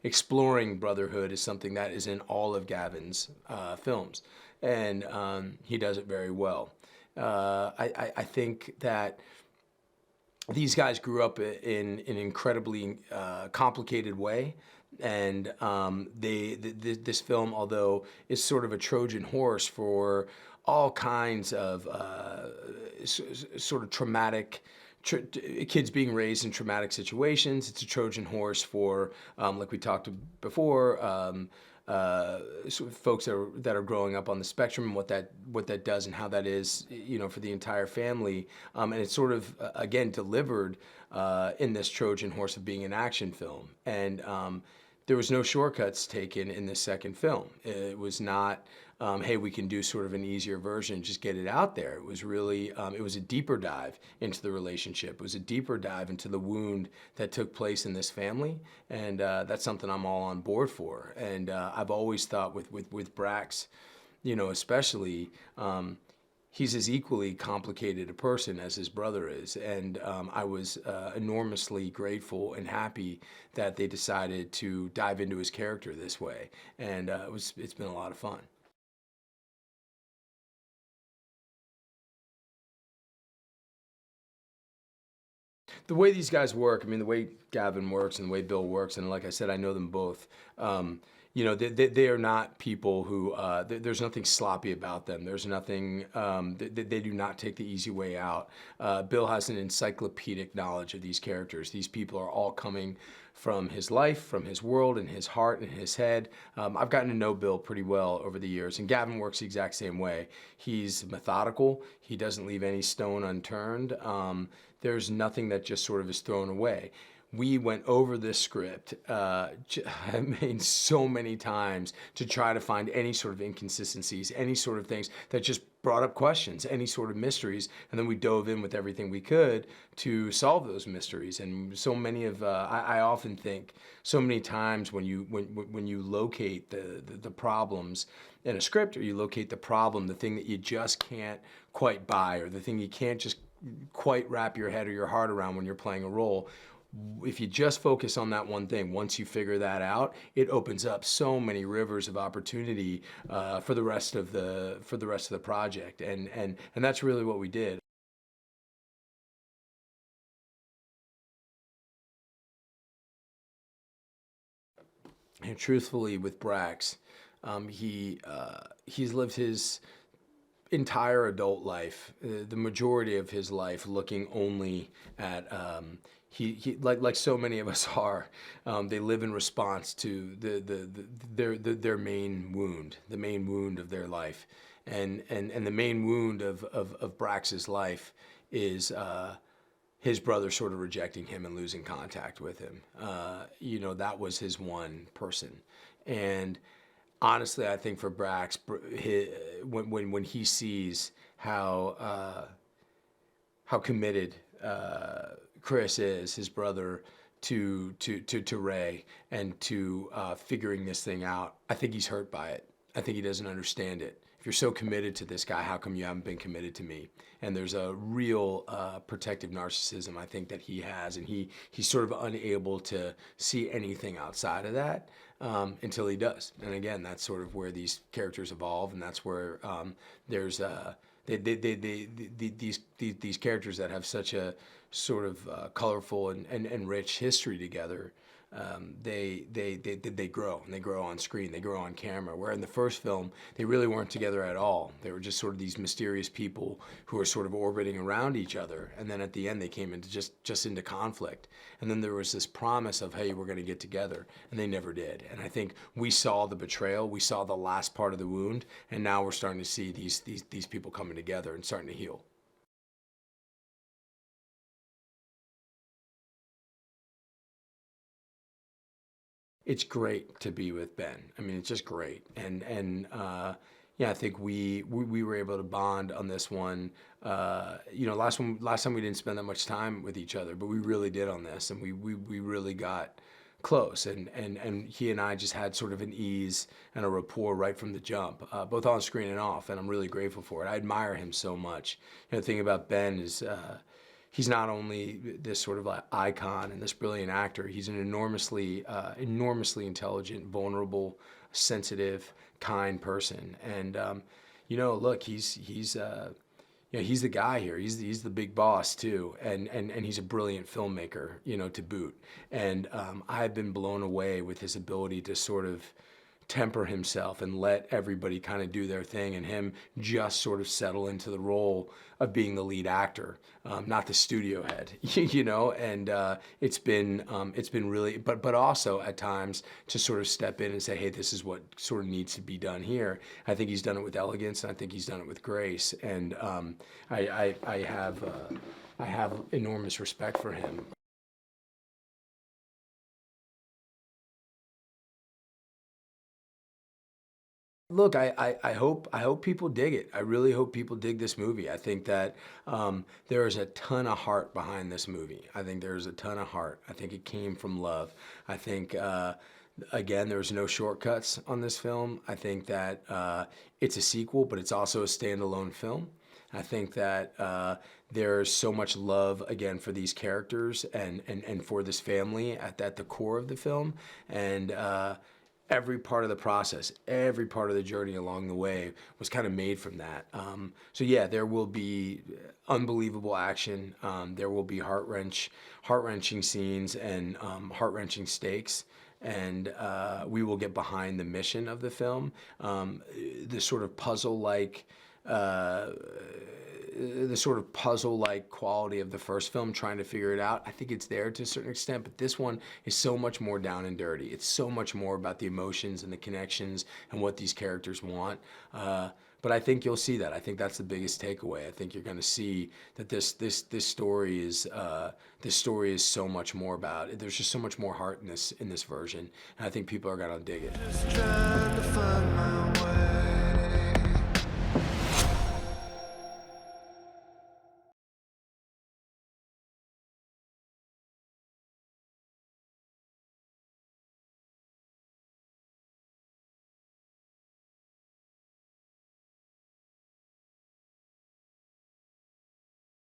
exploring brotherhood is something that is in all of Gavin's films, and he does it very well. I think that these guys grew up in an incredibly complicated way, and this film, although is sort of a Trojan horse for all kinds of sort of traumatic kids being raised in traumatic situations. It's a Trojan horse for, like we talked before, sort of folks that are growing up on the spectrum, and what that does and how that is, for the entire family. And it's sort of again delivered in this Trojan horse of being an action film. And there was no shortcuts taken in this second film. It was not, hey, we can do sort of an easier version, just get it out there. It was really, it was a deeper dive into the relationship. It was a deeper dive into the wound that took place in this family, and that's something I'm all on board for. And I've always thought with Brax, especially, he's as equally complicated a person as his brother is, and I was enormously grateful and happy that they decided to dive into his character this way, and it's been a lot of fun. The way these guys work, I mean, the way Gavin works and the way Bill works, and like I said, I know them both. They are not people who, there's nothing sloppy about them. There's nothing, they do not take the easy way out. Bill has an encyclopedic knowledge of these characters. These people are all coming from his life, from his world, and his heart, and his head. I've gotten to know Bill pretty well over the years, and Gavin works the exact same way. He's methodical. He doesn't leave any stone unturned. There's nothing that just sort of is thrown away. We went over this script, I mean, so many times to try to find any sort of inconsistencies, any sort of things that just brought up questions, any sort of mysteries, and then we dove in with everything we could to solve those mysteries. And so many of, I often think, so many times when you locate the problems in a script, or you locate the problem, the thing that you just can't quite buy, or the thing you can't just quite wrap your head or your heart around when you're playing a role, if you just focus on that one thing, once you figure that out, it opens up so many rivers of opportunity for the rest of the project, and that's really what we did. And truthfully, with Brax, he's lived his entire adult life, the majority of his life, looking only at he like so many of us are. They live in response to their main wound, the main wound of their life, and the main wound of Brax's life is his brother sort of rejecting him and losing contact with him. That was his one person, and honestly, I think for Brax, when he sees how committed Chris is, his brother, to Ray and to figuring this thing out, I think he's hurt by it. I think he doesn't understand it. If you're so committed to this guy, how come you haven't been committed to me? And there's a real protective narcissism, I think, that he has, and he's sort of unable to see anything outside of that until he does. And again, that's sort of where these characters evolve, and that's where there's these characters that have such a sort of colorful and rich history together. They grow, and they grow on screen, they grow on camera, where in the first film they really weren't together at all. They were just sort of these mysterious people who were sort of orbiting around each other, and then at the end they came into just into conflict, and then there was this promise of, hey, we're going to get together, and they never did. And I think we saw the betrayal, we saw the last part of the wound, and now we're starting to see these people coming together and starting to heal. It's great to be with Ben. I mean, it's just great, and yeah, I think we were able to bond on this one. Last time we didn't spend that much time with each other, but we really did on this, and we really got close, and he and I just had sort of an ease and a rapport right from the jump, both on screen and off, and I'm really grateful for it. I admire him so much. The thing about Ben is he's not only this sort of like icon and this brilliant actor, he's an enormously intelligent, vulnerable, sensitive, kind person. And you know, look, he's you know, he's the guy here. He's the big boss too, and he's a brilliant filmmaker, you know, to boot. And I've been blown away with his ability to sort of temper himself and let everybody kind of do their thing, and him just sort of settle into the role of being the lead actor, not the studio head, you know. And it's been really, but also at times to sort of step in and say, hey, this is what sort of needs to be done here. I think he's done it with elegance, and I think he's done it with grace, and I have enormous respect for him. Look, I hope people dig it. I really hope people dig this movie. I think that there is a ton of heart behind this movie. I think there's a ton of heart. I think it came from love. I think again, there's no shortcuts on this film. I think that it's a sequel, but it's also a standalone film. I think that there's so much love again for these characters and for this family at the core of the film, and every part of the process, every part of the journey along the way was kind of made from that. So yeah, there will be unbelievable action. There will be heart-wrenching scenes and heart-wrenching stakes. And we will get behind the mission of the film. The sort of puzzle-like quality of the first film, trying to figure it out, I think it's there to a certain extent, but this one is so much more down and dirty. It's so much more about the emotions and the connections and what these characters want. But I think you'll see that. I think that's the biggest takeaway. I think you're going to see that this story is so much more about it. There's just so much more heart in this version, and I think people are going to dig it. Just trying to find my way.